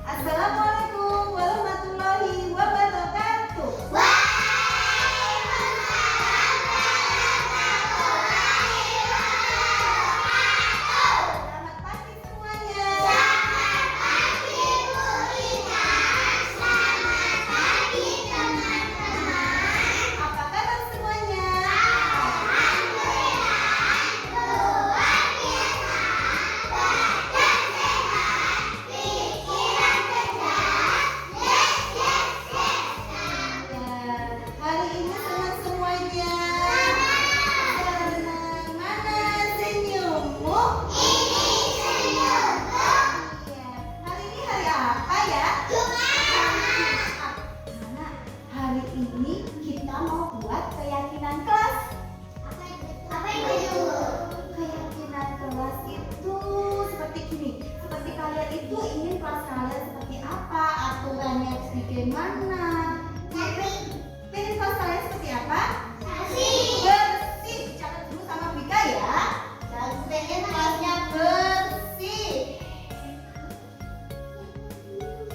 Assalamualaikum warahmatullahi wabarakatuh. Selamat pagi semuanya. Selamat pagi Bu Ina. Selamat pagi teman-teman. Apa kabar semuanya? Alhamdulillah luar biasa. Badan sehat, pikiran cerdas. Yes, yes, yes. Ya, hari ini senang semuanya. Senang mana senyummu? Ini senyumku. Iya. Hari ini hari apa ya? Jumat. Nah, hari ini kita mau buat keyakinan kelas. Apa itu? Keyakinan kelas itu seperti gini. Seperti kalian itu ingin kelas kalian seperti apa? Aturannya bagaimana? Pengen kelas kalian seperti apa? Bersih. Catat dulu sama Bika ya. Dan pengen kelasnya bersih.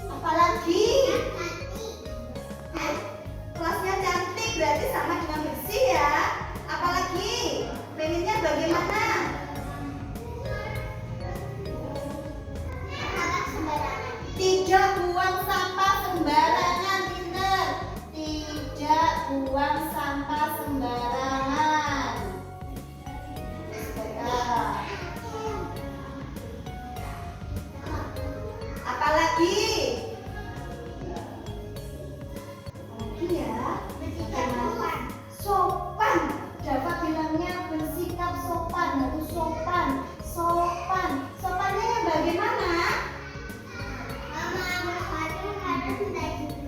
Apalagi kelasnya cantik berarti sama dengan bersih ya. Apalagi pengennya bagaimana? Tidak buang sampah sembarangan, pinter. Tidak buang sampah sembarangan. Sekarang. Apalagi? Apalagi ya? Sopan. Dapat bilangnya bersikap sopan, harus sopan. Sopan. Sopannya yang bagaimana?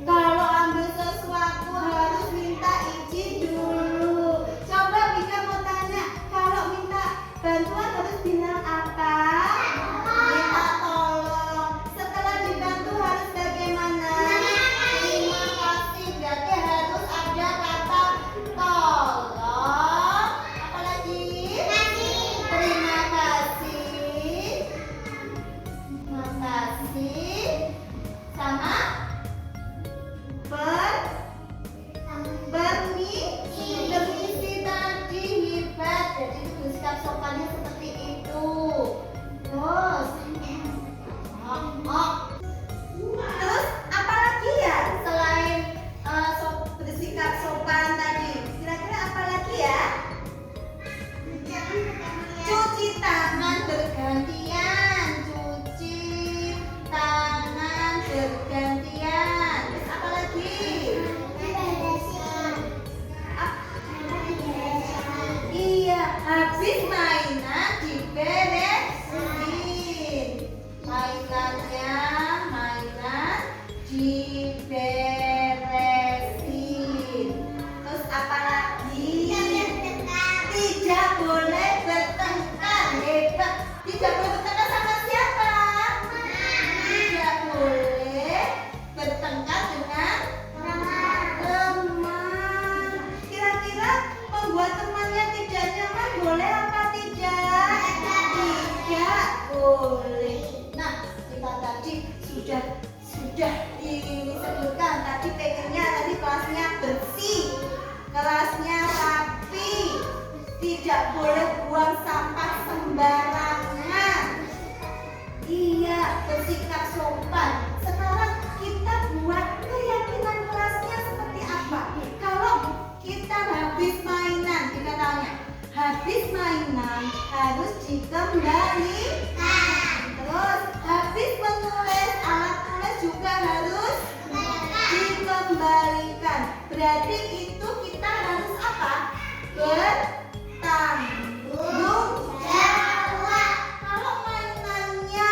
Kalau ambil sesuatu harus minta izin dulu. Coba Bika mau tanya, kalau minta bantuan harus bilang apa? Minta tolong. Setelah dibantu harus bagaimana? Terima kasih. Berarti harus ada kata tolong. Apalagi? Terima kasih. Terima kasih. Sama? Permisi tadi hebat. Jadi itu bersikap sopannya seperti itu. Terus terus apa lagi ya selain bersikap sopan tadi? Kira-kira apa lagi ya? Cuci tangan bergantian. Cuci tangan bergantian. Terus apa lagi? Iya, habis mainan diberesin. Mainan diberesin. Terus apa lagi? Tidak boleh bertengkar. Hebat. Tidak boleh bertengkar sama siapa? Tidak boleh bertengkar dengan teman. Kira-kira membuat temannya tidak nyaman boleh apa tidak? Tidak boleh. Nah, kita tadi sudah disebutkan tadi pengennya tadi kelasnya bersih, kelasnya rapi, tidak boleh buang sampah sembarangan. Iya, bersikap sopan. Sekarang kita buat keyakinan kelasnya seperti apa? Kalau kita habis mainan, kita tanya, habis mainan harus dikembalikan. Terus habis menulis, alat tulis juga harus dikembalikan. Berarti itu kita harus apa? Bertanggung jawab. Kalau mainannya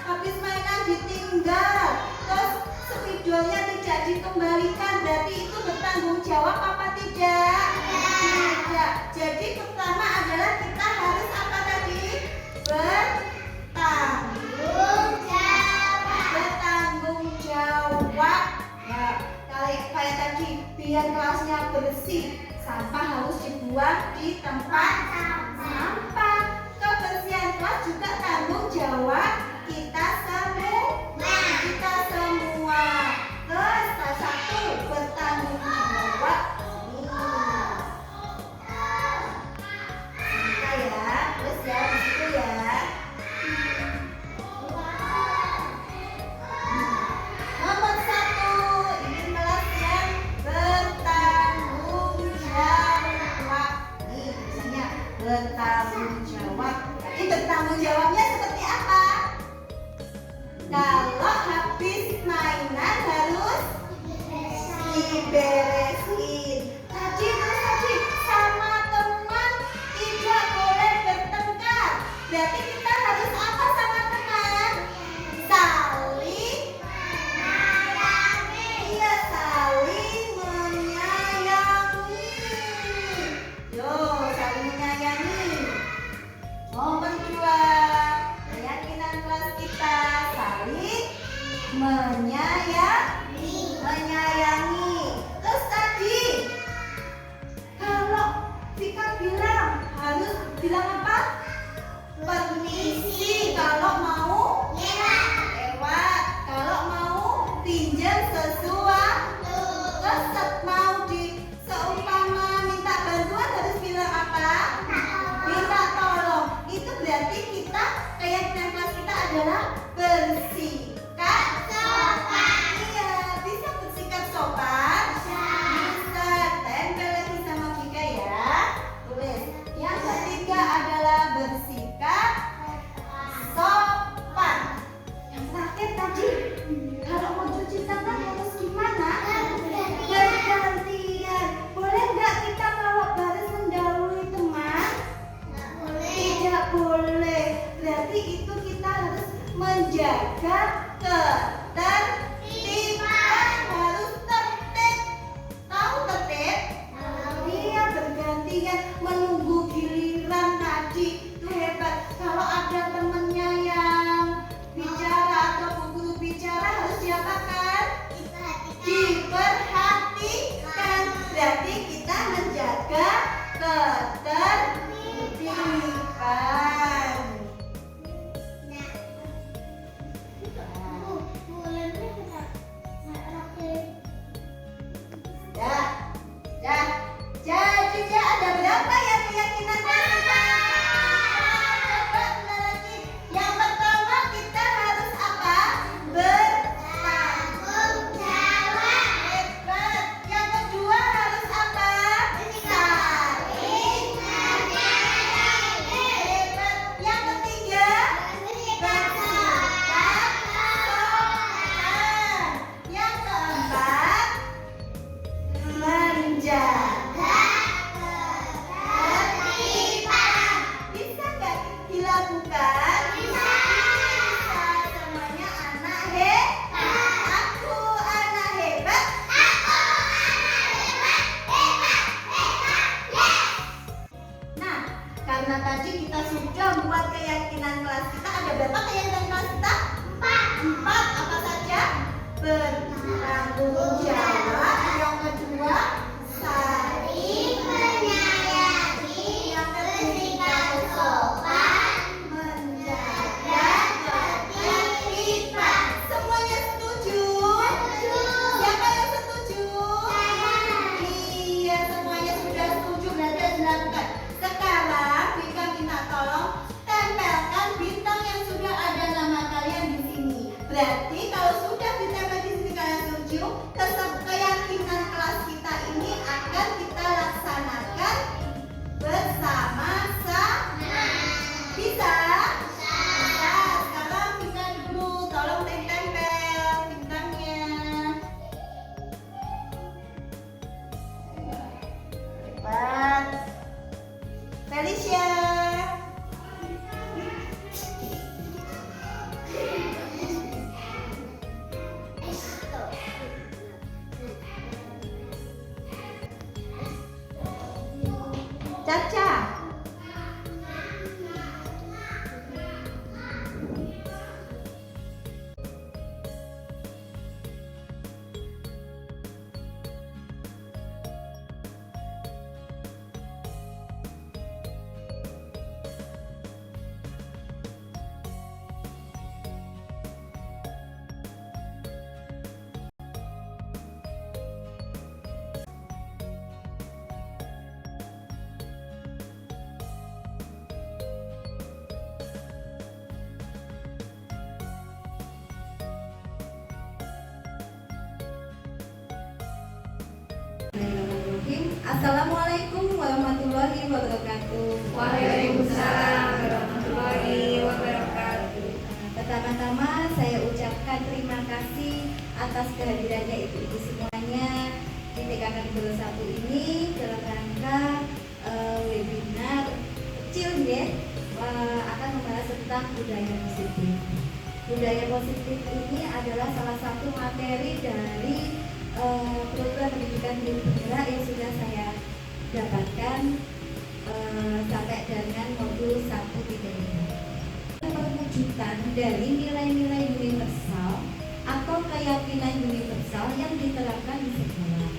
habis mainan ditinggal, terus spidolnya tidak dikembalikan, berarti itu bertanggung jawab apa tidak? Tidak. Jadi pertama adalah kita harus apa tadi? Bertanggung jawab. Nah, kayak tadi biar kelasnya bersih, sampah harus dibuang di tempat sampah. Kebersihan kelas juga tanggung jawab kita semua. diberesin. Tadi sama teman tidak boleh bertengkar. Berarti kita harus apa sama teman? Saling menyayangi. Iya, saling menyayangi. Yo, saling menyayangi. Nomor 2, keyakinan kelas kita saling menyayangi. Terus tadi kalau Vika bilang harus bilang apa? Permisi kalau mau lewat, kalau mau pinjam sesuatu. Terus mau seumpama minta bantuan harus bilang apa? Minta tolong. Itu berarti kita keyakinan kelas kita adalah bersikap sopan. Iya, bisa bersikap sopan. Bisa. Tempel lagi sama Vika ya. Tulis. Yang ketiga adalah bersikap sopan. Yang terakhir tadi, kalau mau cuci tangan harus gimana? Bergantian. Boleh nggak kita kalau baris mendahului teman? Tidak boleh. Berarti itu kita harus menjaga ketertiban. Harus tertib. Tahu tertib? Iya, bergantian menunggu giliran tadi. Itu hebat. Kalau ada temennya yang bicara atau guru bicara harus diapakan? Diperhatikan. Berarti kita menjaga ketertiban. Jadi ada berapa ya keyakinan kita? Coba benar lagi. Yang pertama kita harus apa? Bertanggung jawab. Hebat. Yang kedua harus apa? Saling menyayangi. Hebat. Yang ketiga bersikap sopan. Yang keempat menjaga ketertiban. Bisa nggak dilakukan? Bisa. Semuanya anak hebat. Aku anak hebat. Nah, karena tadi kita sudah buat keyakinan kelas kita. Ada berapa keyakinan kelas kita? 4. Apa saja? Bertanggung jawab. Yang kedua, saling menyayangi. Yang ketiga, sopan. Menjaga ketertiban. Semuanya setuju? Siapa yang setuju? Iya, semuanya sudah setuju. Berarti dilakukan. Sekarang Vika minta tolong tempelkan bintang yang sudah ada nama kalian di sini. Berarti kalau sudah ditempel di sini kalian setuju, keyakinan kelas kita ini akan kita laksanakan bersama-sama. Bisa? Bisa. Sekarang Vika dulu tolong tempel bintangnya. Hebat. Felicia. Caca. Assalamualaikum warahmatullahi wabarakatuh. Waalaikumsalam warahmatullahi wabarakatuh. Pertama-tama saya ucapkan terima kasih atas kehadirannya ibu-ibu semuanya di PKK 1 ini dalam rangka webinar kecil ya, akan membahas tentang budaya positif. Budaya positif ini adalah salah satu materi dari program pendidikan hidup bergerak yang sudah saya dapatkan sampai dengan modul 1.5. Perwujudan dari nilai-nilai universal atau keyakinan universal yang diterapkan di sekolah.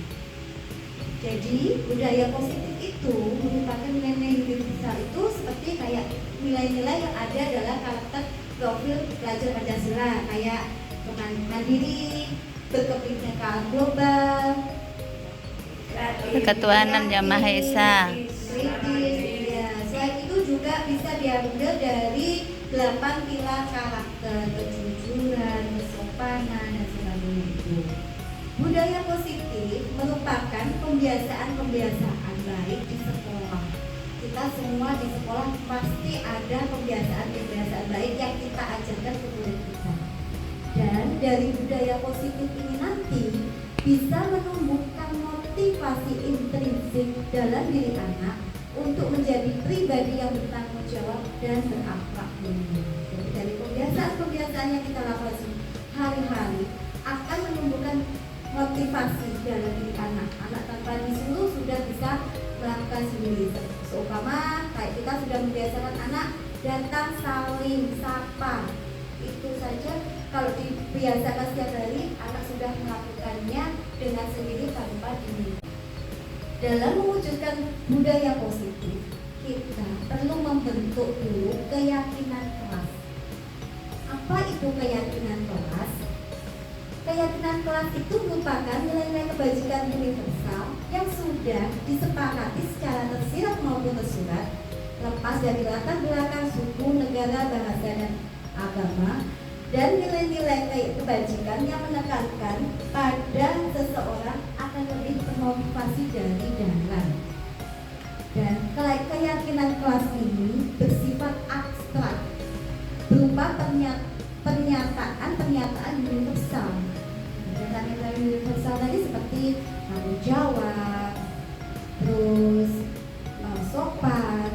Jadi budaya positif itu merupakan nilai-nilai universal itu seperti kayak nilai-nilai yang ada dalam karakter profil pelajar Pancasila, kayak mandiri, berkebinekaan global, Ketuhanan Yang Maha Esa. kritis, ya. Selain itu juga bisa diambil dari 8 pilar karakter, kejujuran, kesopanan, dan sebagainya itu. Budaya positif merupakan pembiasaan-pembiasaan baik di sekolah. Kita semua di sekolah pasti ada pembiasaan-pembiasaan baik yang kita ajarkan ke murid kita. Dan dari budaya positif ini nanti bisa menumbuhkan motivasi intrinsik dalam diri anak untuk menjadi pribadi yang bertanggung jawab dan berakhlak mulia. Jadi dari pembiasaan-pembiasaan yang kita lakukan hari-hari akan menumbuhkan motivasi dalam diri anak. Anak tanpa disuruh sudah bisa melakukan sendiri. Seumpama kayak kita sudah membiasakan anak datang saling sapa, itu saja kalau dibiasakan setiap hari, anak sudah melakukannya dengan sendiri tanpa diminta. Dalam mewujudkan budaya positif, kita perlu membentuk dulu keyakinan kelas. Apa itu keyakinan kelas? Keyakinan kelas itu merupakan nilai-nilai kebajikan universal yang sudah disepakati secara tersirat maupun tersurat, lepas dari latar belakang suku, negara, bahasa, dan agama, dan nilai-nilai kebajikan yang menekankan pada seseorang akan lebih termotivasi dari dalam. Dan keyakinan kelas ini bersifat abstrak, berupa pernyataan universal. Pernyataan universal tadi seperti tanggung jawab, terus sopan,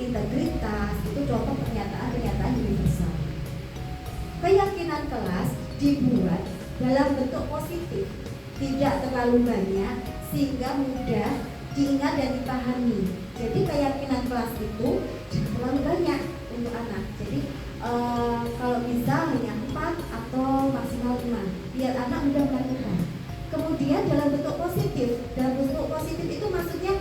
integritas, itu contoh pernyataan universal. Keyakinan kelas dibuat dalam bentuk positif, tidak terlalu banyak sehingga mudah diingat dan dipahami. Jadi keyakinan kelas itu jangan terlalu banyak untuk anak. Jadi kalau bisa hanya 4 atau maksimal 5 biar anak mudah melakukan. Kemudian dalam bentuk positif itu maksudnya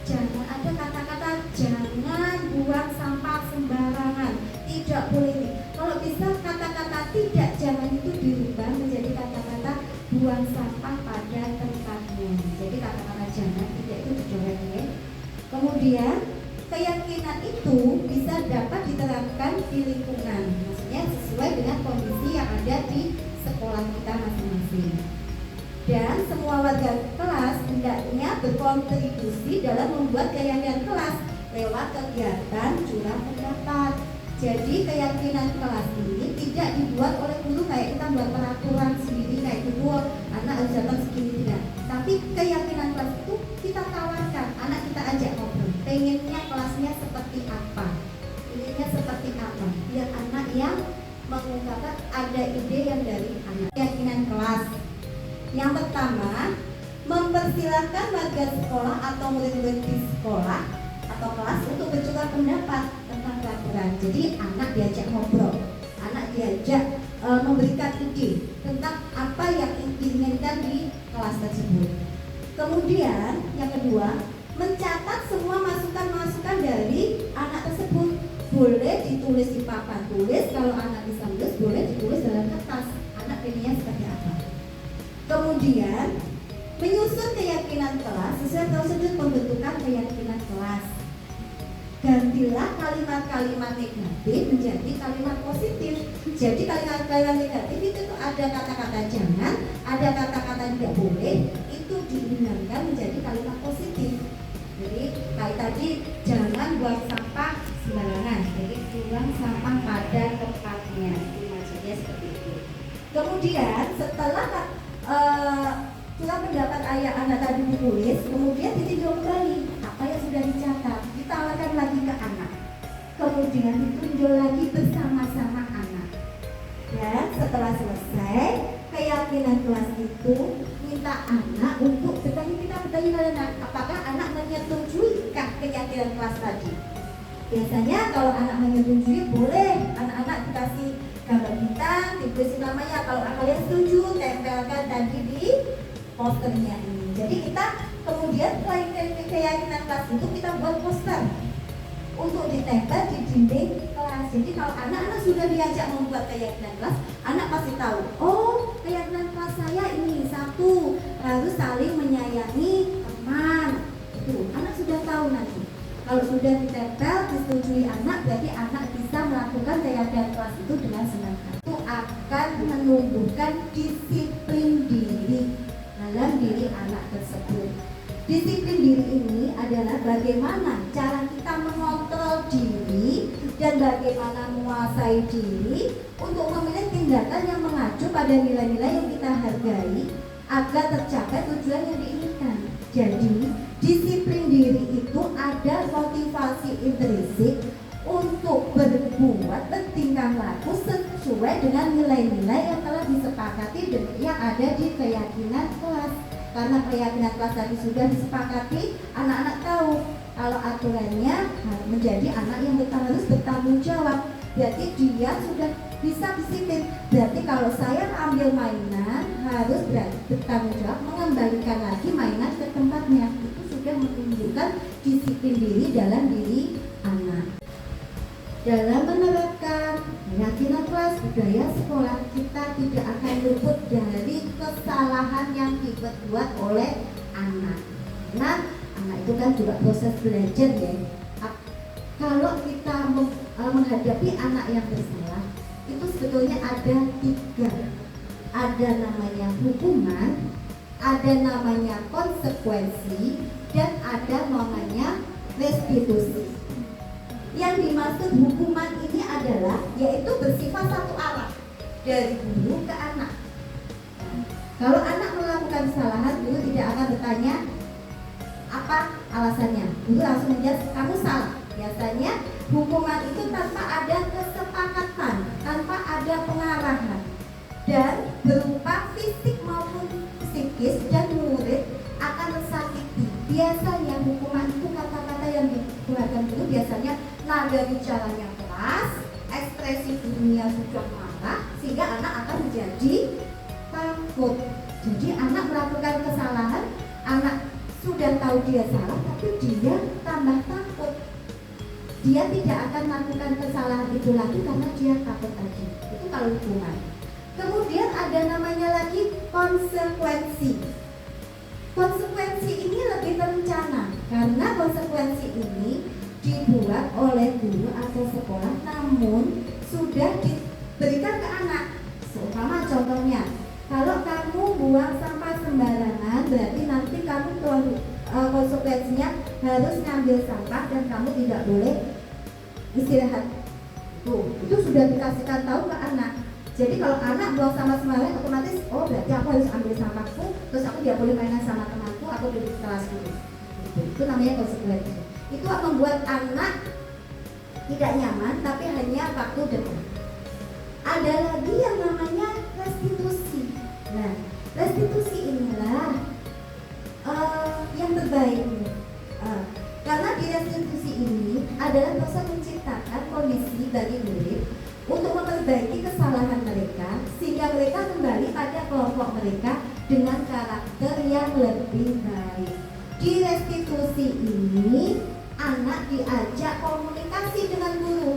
jangan ada kata-kata jangan buang sampah sembarangan, tidak boleh nih. Kalau bisa kata-kata tidak jangan itu dirubah menjadi kata-kata buang sampah pada tempatnya. Jadi kata-kata jangan tidak itu dicoret ya. Kemudian keyakinan itu bisa dapat diterapkan di lingkungan, maksudnya sesuai dengan kondisi yang ada di sekolah kita masing-masing. Dan semua warga kelas hendaknya berkontribusi dalam membuat keyakinan kelas lewat kegiatan curah pendapat. Jadi keyakinan kelas ini tidak dibuat oleh guru kayak kita buat peraturan sendiri kayak gitu, anak harus datang segini, tidak. Tapi keyakinan kelas itu kita tawarkan, anak kita ajak ngobrol. Pengennya kelasnya seperti apa? Inginnya seperti apa? Biar anak yang mengungkapkan ada ide yang dari anak. Keyakinan kelas. Yang pertama, mempersilahkan warga sekolah atau murid-murid di sekolah atau kelas untuk bertukar pendapat tentang peraturan. Jadi anak diajak ngobrol, anak diajak memberikan ide tentang apa yang diinginkan di kelas tersebut. Kemudian yang kedua, mencatat semua masukan-masukan dari anak tersebut. Boleh ditulis di papan tulis, kalau anak bisa menulis boleh ditulis dalam kertas. Anak pengennya seperti apa? Kemudian menyusun keyakinan kelas sesuai prosedur pembentukan keyakinan kelas. Gantilah kalimat-kalimat negatif menjadi kalimat positif. Jadi kalimat-kalimat negatif itu tuh ada kata-kata jangan, ada kata-kata tidak boleh, itu dihindarkan menjadi kalimat positif. Jadi kayak tadi jangan buang sampah sembarangan. Jadi buang sampah pada tempatnya. Itu maksudnya seperti itu. Kemudian setelah Surat pendapat ayah anak tadi ditulis, kemudian ditinjau kembali apa yang sudah dicatat, ditawarkan lagi ke anak, kemudian ditinjau lagi bersama-sama anak. Dan setelah selesai, keyakinan kelas itu minta anak untuk kita bertanya pada anak, apakah anak menyetujui keyakinan kelas tadi. Biasanya kalau anak menyetujui, boleh anak-anak dikasih gambar bintang, ditulis namanya. Kalau kalian setuju, tempelkan tadi di posternya ini. Jadi kita kemudian selain keyakinan kelas itu, kita buat poster untuk ditempel di dinding kelas. Jadi kalau anak-anak sudah diajak membuat keyakinan kelas, anak pasti tahu, oh keyakinan kelas saya ini satu, harus saling menyayangi teman. Itu anak sudah tahu nanti. Kalau sudah ditempel, disetujui anak, berarti anak bisa melakukan keyakinan kelas itu dengan senang hati. Itu akan menumbuhkan disiplin diri dalam diri anak tersebut. Disiplin diri ini adalah bagaimana cara kita mengontrol diri dan bagaimana menguasai diri untuk memilih tindakan yang mengacu pada nilai-nilai yang kita hargai agar tercapai tujuan yang diinginkan. Jadi, disiplin diri itu ada motivasi intrinsik untuk berbuat bertingkah laku sesuai dengan nilai-nilai yang telah disepakati dan yang ada di keyakinan kelas. Karena keyakinan kelas tadi sudah disepakati, anak-anak tahu kalau aturannya menjadi anak yang harus bertanggung jawab. Berarti dia sudah bisa disiplin. Berarti kalau saya ambil mainan, harus bertanggung jawab mengembalikan lagi mainan ke tempatnya. Itu sudah menunjukkan disiplin diri dalam diri anak. Dalam menerapkan keyakinan kelas budaya sekolah, kita tidak akan luput dari kesalahan yang dibuat oleh anak. Nah, anak itu kan juga proses belajar ya. Kalau kita menghadapi anak yang bersalah, itu sebetulnya ada 3. Ada namanya hukuman, ada namanya konsekuensi, dan ada namanya restitusi. Yang dimaksud hukuman ini adalah yaitu bersifat satu arah dari guru ke anak. Kalau anak melakukan kesalahan, guru tidak akan bertanya apa alasannya. Guru langsung menjawab kamu salah. Biasanya hukuman itu tanpa ada kesepakatan, tanpa ada pengarahan, dan berupa fisik maupun psikis, dan murid akan tersakiti. Biasanya hukuman itu kata-kata yang dikeluarkan guru biasanya nada bicaranya keras, ekspresi dunia sudah marah, sehingga anak akan menjadi takut. Jadi anak melakukan kesalahan, anak sudah tahu dia salah, tapi dia tambah takut. Dia tidak akan melakukan kesalahan itu lagi karena dia takut tadi. Itu kalau hukuman. Kemudian ada namanya lagi konsekuensi. Konsekuensi ini lebih terencana karena konsekuensi ini dibuat oleh guru atau sekolah, namun sudah diberikan ke anak. Seumpama contohnya, kalau kamu buang sampah sembarangan, berarti nanti kamu konsekuensinya harus ngambil sampah dan kamu tidak boleh istirahat. Itu sudah dikasihkan tahu ke anak. Jadi kalau anak buang sampah sembarangan, otomatis oh berarti aku harus ambil sampahku, terus aku tidak boleh mainan sama temanku, aku duduk di kelas dulu. Itu namanya konsekuensi. Itu akan membuat anak tidak nyaman, tapi hanya waktu depan. Ada lagi yang namanya restitusi. Nah, restitusi inilah yang terbaik. Karena di restitusi ini adalah proses menciptakan kondisi bagi murid untuk memperbaiki kesalahan mereka, sehingga mereka kembali pada kelompok mereka dengan karakter yang lebih baik. Di restitusi ini anak diajak komunikasi dengan guru.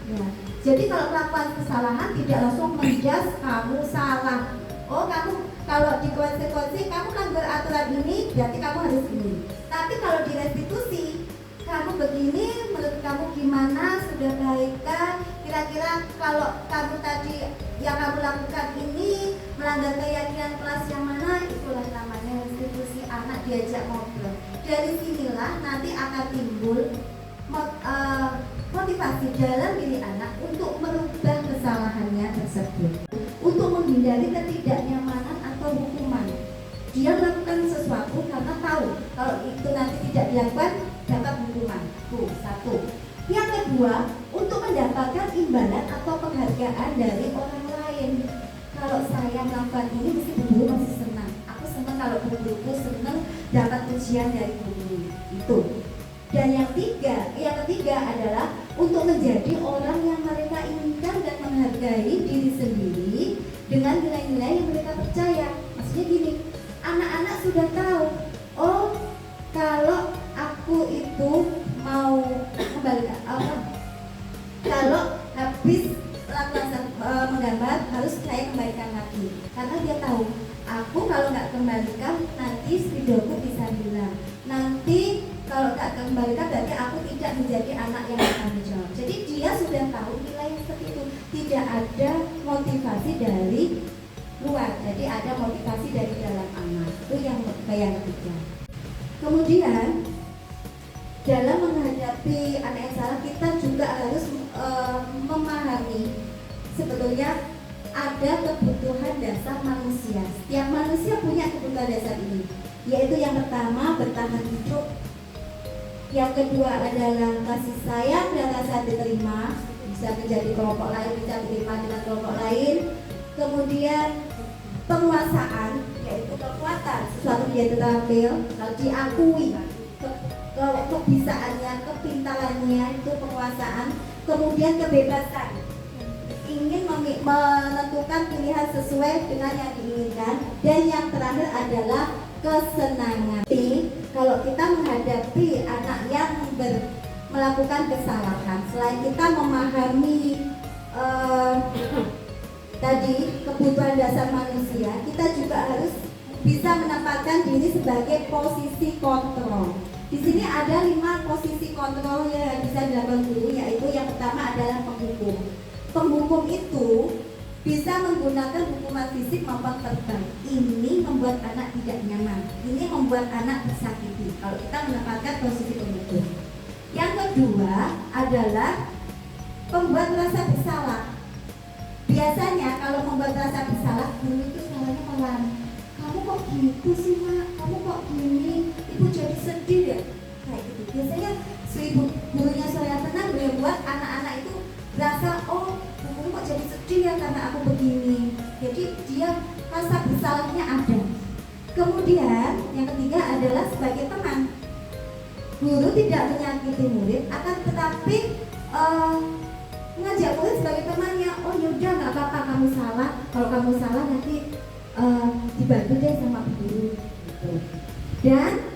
Ya. Jadi kalau melakukan kesalahan tidak langsung menjas kamu salah. Oh kamu kalau di konsekuensi kamu melanggar aturan ini berarti kamu harus ini. Tapi kalau di restitusi kamu begini, menurut kamu gimana, sudah baikkah? Kira-kira kalau kamu tadi yang kamu lakukan ini melanggar keyakinan kelas yang mana? Itulah namanya restitusi, anak diajak ngobrol. Dari sinilah nanti akan timbul motivasi dalam diri anak untuk merubah kesalahannya tersebut, untuk menghindari ketidaknyamanan atau hukuman. Di pujian dari orang lain. Kalau saya melakukan ini mesti guru masih senang. Aku senang kalau guruku senang dapat pujian dari guru itu. Dan yang ketiga adalah untuk menjadi orang yang mereka inginkan dan menghargai diri sendiri dengan nilai-nilai yang mereka percaya. Maksudnya gini, anak-anak sudah tahu, oh kalau aku itu mau kembali kalau habis menggambar harus saya kembalikan lagi, karena dia tahu aku kalau nggak kembalikan nanti spidolku bisa hilang, nanti kalau nggak kembalikan berarti aku tidak menjadi anak yang bertanggung jawab. Jadi dia sudah tahu nilai seperti itu, tidak ada motivasi dari luar, jadi ada motivasi dari dalam anak. Itu yang ketiga. Kemudian dalam menghadapi anak yang salah, kita juga harus memahami sebetulnya ada kebutuhan dasar manusia. Setiap manusia punya kebutuhan dasar ini, yaitu yang pertama bertahan hidup, yang kedua adalah kasih sayang dan rasa diterima, bisa menjadi kelompok lain, bisa diterima dengan kelompok lain. Kemudian penguasaan, yaitu kekuatan, sesuatu menjadi terampil kalau diakui, kebisaannya, kepintarannya, itu penguasaan. Kemudian kebebasan, ingin menentukan pilihan sesuai dengan yang diinginkan. Dan yang terakhir adalah kesenangan. Tapi kalau kita menghadapi anak yang melakukan kesalahan, selain kita memahami tadi kebutuhan dasar manusia, kita juga harus bisa menempatkan diri sebagai posisi kontrol. Di sini ada 5 posisi kontrol yang bisa dilakukan guru, yaitu yang pertama adalah penghukum. Penghukum itu bisa menggunakan hukuman fisik maupun verbal. Ini membuat anak tidak nyaman. Ini membuat anak tersakiti kalau kita menempatkan posisi penghukum. Yang kedua adalah pembuat rasa bersalah. Biasanya kalau membuat rasa bersalah, guru itu suaranya pelan. Kamu kok gitu sih, Mak? Kamu kok gini? Ibu jadi sedih ya? Kayak gitu. Biasanya si gurunya saya tenang, boleh buat anak-anak itu berasa, oh guru kok jadi sedih ya karena aku begini. Jadi dia rasa bersalahnya ada. Kemudian yang ketiga adalah sebagai teman. Guru tidak menyakiti murid, akan tetapi mengajak murid sebagai temannya. Oh yaudah, nggak apa-apa, kamu salah. Kalau kamu salah nanti dibantu deh sama guru gitu. Dan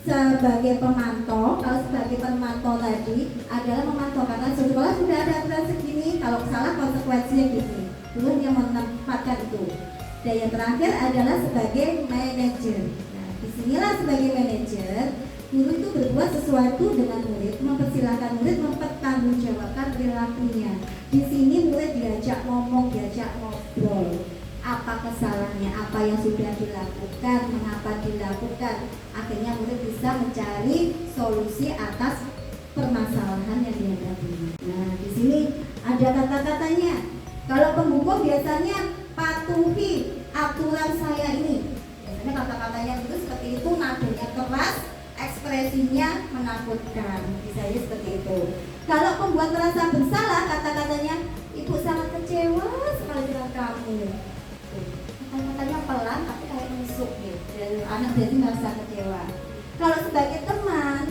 sebagai pemantau, kalau sebagai pemantau tadi adalah memantau, karena sekolah sudah ada aturan segini, kalau salah konsekuensinya gitu. Dulu dia menempatkan itu. Dan yang terakhir adalah sebagai manajer. Nah, disinilah sebagai manajer, guru itu berbuat sesuatu dengan murid, mempersilahkan murid mempertanggungjawabkan perilakunya. Di sini murid diajak ngomong, diajak ngobrol. Apa kesalahannya, apa yang sudah dilakukan, mengapa dilakukan. Akhirnya murid bisa mencari solusi atas permasalahan yang dihadapi. Nah, di sini ada kata-katanya. Kalau penghukum biasanya patuhi aturan saya ini. Biasanya kata-katanya itu seperti itu, nadanya keras, ekspresinya menakutkan. Misalnya seperti itu. Kalau pembuat merasa bersalah, kata-katanya, ibu sangat kecewa sekali dengan kamu. Kata-katanya pelan tapi kayak nusuk gitu. Dan anak jadi merasa kecewa. Kalau sebagai teman,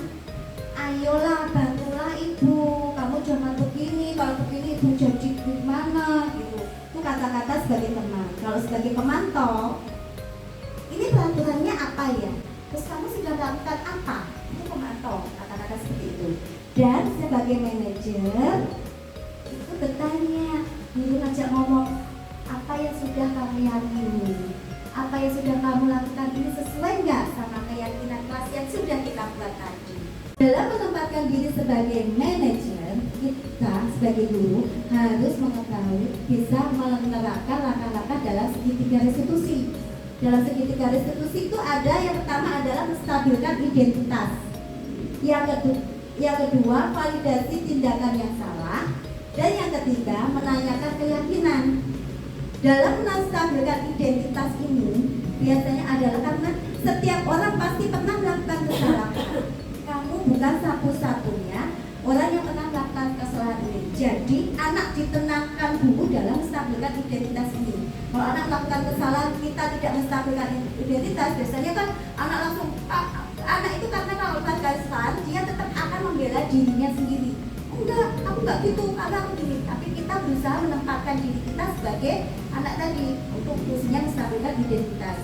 ayolah bantulah ibu, kamu jangan begini, kalau begini ibu jadi gimana gitu. Itu kata-kata sebagai teman. Kalau sebagai pemantau, ini peraturannya apa ya? Terus kamu sudah melakukan apa? Itu pemantau, kata-kata seperti itu. Dan sebagai manajer itu bertanya, guru ngajak ngomong, apa yang sudah kamu yakini, apa yang sudah kamu lakukan ini sesuai nggak sama keyakinan kelas yang sudah kita buat tadi. Dalam menempatkan diri sebagai manajer, kita sebagai guru harus mengetahui, bisa menerapkan langkah-langkah dalam segitiga restitusi. Dalam segitiga restitusi itu ada yang pertama adalah menstabilkan identitas. Yang kedua, validasi tindakan yang salah. Dan yang ketiga, menanyakan keyakinan. Dalam menstabilkan identitas ini biasanya adalah karena setiap orang pasti pernah melakukan kesalahan. Kamu bukan satu-satunya orang yang pernah melakukan kesalahan ini. Jadi anak ditenangkan dulu dalam menstabilkan identitas ini. Kalau anak melakukan kesalahan, kita tidak menstabilkan identitas, biasanya kan anak langsung, anak itu karena kalau melakukan kesalahan, dia tetap akan membela dirinya sendiri. Enggak, aku enggak gitu, karena aku gini. Tapi kita berusaha menempatkan diri kita sebagai anak tadi untuk fungsinya menstabilkan identitas.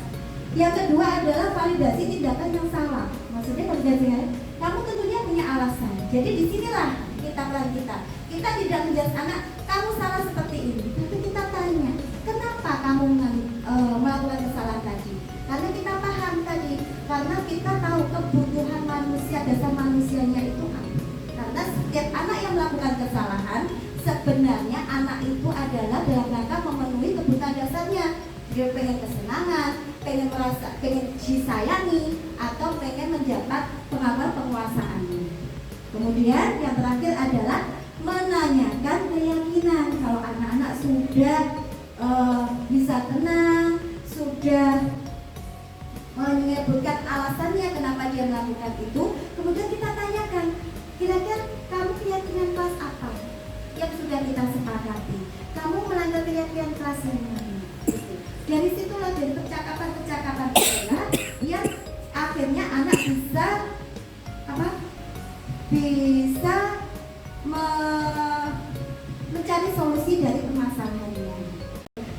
Yang kedua adalah validasi tindakan yang salah. Maksudnya validasinya, kamu tentunya punya alasan. Jadi disinilah peran kita. Kita tidak menjudge anak, kamu salah seperti ini. Tapi kita tanya, kenapa kamu melakukan kesalahan tadi? Karena kita paham tadi, karena kita tahu kebutuhan manusia, dasar manusianya itu apa. Karena setiap anak yang melakukan kesalahan, sebenarnya anak itu adalah dalam rangka memenuhi kebutuhan dasarnya. Dia pengen kesenangan, pengen merasa, pengen disayangi, atau pengen menjabat penguasaannya. Kemudian yang terakhir adalah menanyakan keyakinan. Kalau anak-anak sudah bisa tenang, sudah menyebutkan alasannya kenapa dia melakukan itu, kemudian kita tanyakan, kira-kira kamu keyakinan kelas apa yang sudah kita sepakati? Kamu melanggar keyakinan kelas yang mana? Dari situlah, dari percakapan-percakapan itulah yang akhirnya anak bisa mencari solusi dari permasalahannya.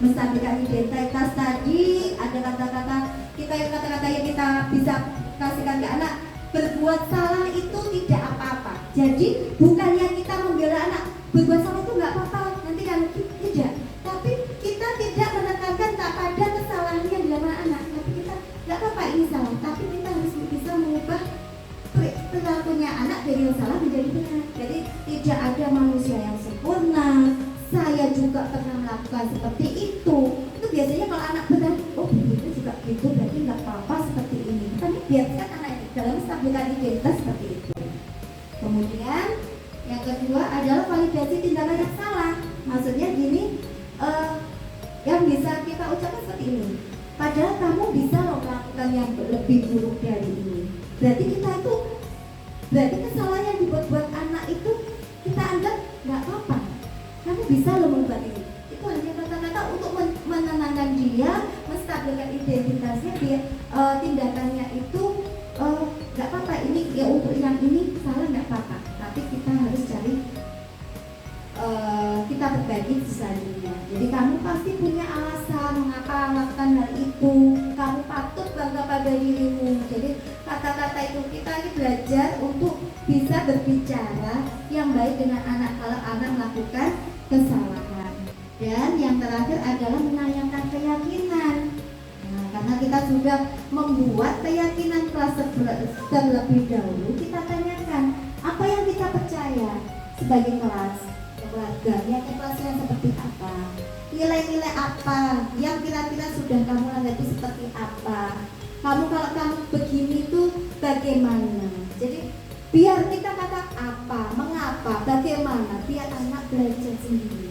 Menstabilkan identitas tadi, ada kata-kata yang kita bisa kasihkan ke anak. Berbuat salah itu tidak apa-apa. Jadi bukannya kita membela anak berbuat salah itu nggak apa-apa, nanti kan tidak. Tapi kita tidak menekankan tak pada kesalahan yang dilakukan anak. Tapi kita nggak apa-apa ini salah, tapi kita harus bisa mengubah perilakunya anak dari yang salah menjadi benar. Jadi tidak ada manusia yang sempurna. Saya juga pernah melakukan seperti itu. Itu biasanya kalau anak benar, oh begitu juga gitu, berarti nggak apa-apa seperti ini. Tapi biarkan anak dalam menstabilkan identitas seperti itu. Kemudian yang kedua adalah validasi tindakan yang salah. Maksudnya gini, yang bisa kita ucapkan seperti ini. Padahal kamu bisa melakukan yang lebih buruk dari ini. Berarti kesalahan yang dibuat anak itu kita anggap nggak apa-apa. Kamu bisa loh membuat ini. Itu hanya kata-kata untuk menenangkan dia, menstabilkan identitasnya, dia tindakannya itu nggak apa-apa. Ini ya untuk yang ini salah nggak apa-apa. Tapi kita harus cari kita berbagi sesajinya. Jadi kamu pasti punya alasan mengapa melakukan hal itu. Kamu patut bangga pada dirimu. Jadi kata-kata itu kita ini belajar untuk bisa berbicara yang baik dengan anak kalau anak melakukan kesalahan. Dan yang terakhir adalah menanyakan keyakinan. Nah, karena kita sudah membuat keyakinan kelas terlebih dahulu, kita tanyakan apa yang kita percaya sebagai kelas. Keluarga, niatnya kelasnya seperti apa, nilai-nilai apa yang kira-kira sudah kamu langgapi seperti apa, kalau kamu begini tuh bagaimana. Jadi biar kita kata apa, mengapa, bagaimana, biar anak belajar sendiri.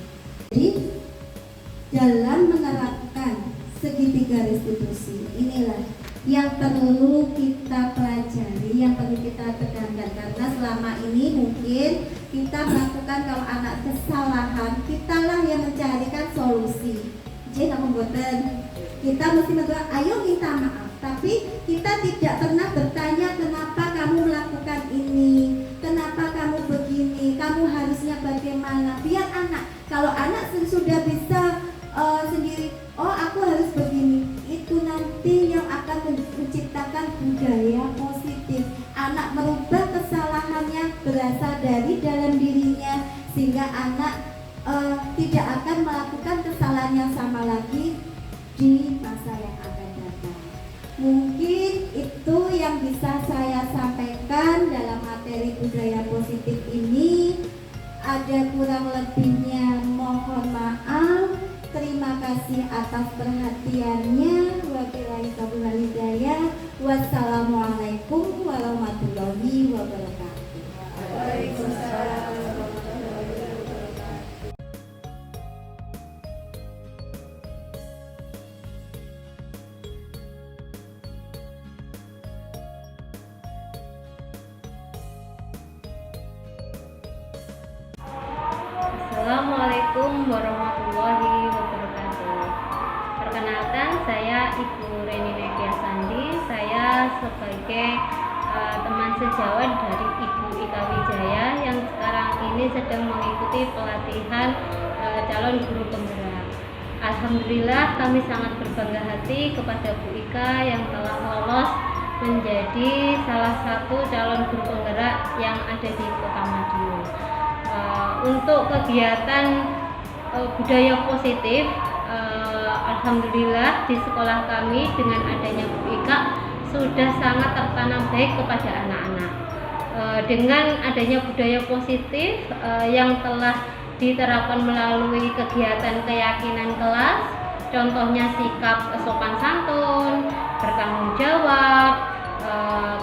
Jadi dalam menerapkan segitiga restitusi inilah yang perlu kita pelajari, yang perlu kita tekankan, karena selama ini mungkin kita melakukan kalau anak kesalahan, kitalah yang mencarikan solusi. Jadi nggak membuatkan kita mesti mendoa, ayo minta maaf. Tapi kita tidak pernah bertanya kenapa kamu melakukan ini, kenapa kamu begini, kamu harusnya bagaimana. Biar anak, kalau anak sudah bisa sendiri, oh aku harus begini, itu nanti yang akan menciptakan budaya positif. Anak merubah kesalahannya berasal dari dalam dirinya, sehingga anak tidak akan melakukan kesalahan yang sama lagi di masa yang akan datang. Mungkin itu yang bisa saya sampaikan dalam materi budaya positif ini. Ada kurang lebihnya mohon maaf. Terima kasih atas perhatiannya. Wabillahi taufiq wal hidayah. Wassalamualaikum warahmatullahi wabarakatuh. Waalaikumsalam warahmatullahi wabarakatuh. Assalamualaikum Assalamualaikum warahmatullahi wabarakatuh. Perkenalkan, saya Ibu Reni Nekia Sandi. Saya sebagai teman sejawat dari Ibu Ika Wijaya yang sekarang ini sedang mengikuti pelatihan calon guru penggerak. Alhamdulillah, kami sangat berbangga hati kepada Bu Ika yang telah lolos menjadi salah satu calon guru penggerak yang ada di Kota Madiun. Untuk kegiatan budaya positif, alhamdulillah di sekolah kami dengan adanya Bu Ika sudah sangat tertanam baik kepada anak-anak. Dengan adanya budaya positif yang telah diterapkan melalui kegiatan keyakinan kelas, contohnya sikap sopan santun, bertanggung jawab,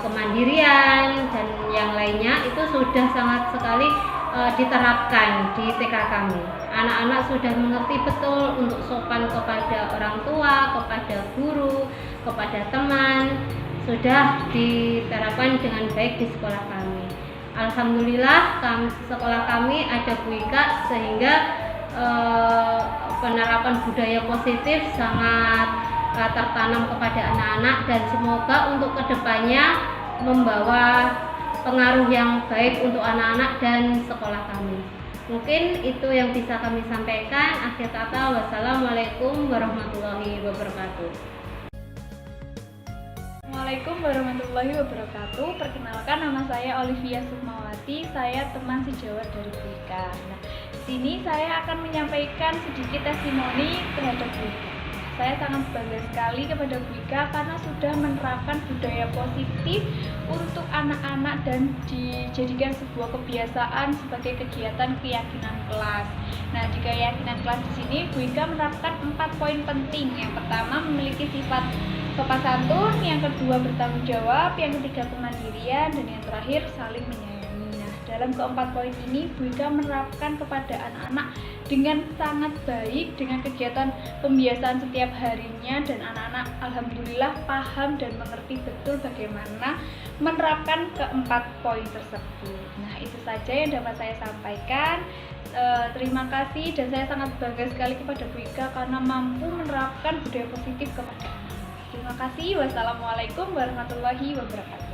kemandirian, dan yang lainnya itu sudah sangat sekali diterapkan di TK kami. Anak-anak sudah mengerti betul untuk sopan kepada orang tua, kepada guru, kepada teman, sudah diterapkan dengan baik di sekolah kami. Alhamdulillah, sekolah kami ada Bu Ika sehingga penerapan budaya positif sangat tertanam kepada anak-anak, dan semoga untuk kedepannya membawa pengaruh yang baik untuk anak-anak dan sekolah kami. Mungkin itu yang bisa kami sampaikan. Akhir kata, wassalamualaikum warahmatullahi wabarakatuh. Assalamualaikum warahmatullahi wabarakatuh. Perkenalkan, nama saya Olivia Sukmawati. Saya teman sejawat dari Bu Ika. Nah, di sini saya akan menyampaikan sedikit testimoni terhadap Bu Ika. Saya sangat bangga sekali kepada Bu Ika karena sudah menerapkan budaya positif untuk anak-anak dan dijadikan sebuah kebiasaan sebagai kegiatan keyakinan kelas. Nah, di keyakinan kelas di sini Bu Ika menerapkan 4 poin penting. Yang pertama, memiliki sifat sopan santun, yang kedua bertanggung jawab, yang ketiga kemandirian, dan yang terakhir saling menyayangi. Nah, dalam keempat poin ini Bu Ika menerapkan kepada anak-anak dengan sangat baik dengan kegiatan pembiasaan setiap harinya, dan anak-anak alhamdulillah paham dan mengerti betul bagaimana menerapkan keempat poin tersebut. Nah, itu saja yang dapat saya sampaikan. Terima kasih, dan saya sangat bangga sekali kepada Bu Ika karena mampu menerapkan budaya positif kepada anak. Terima kasih. Wassalamualaikum warahmatullahi wabarakatuh.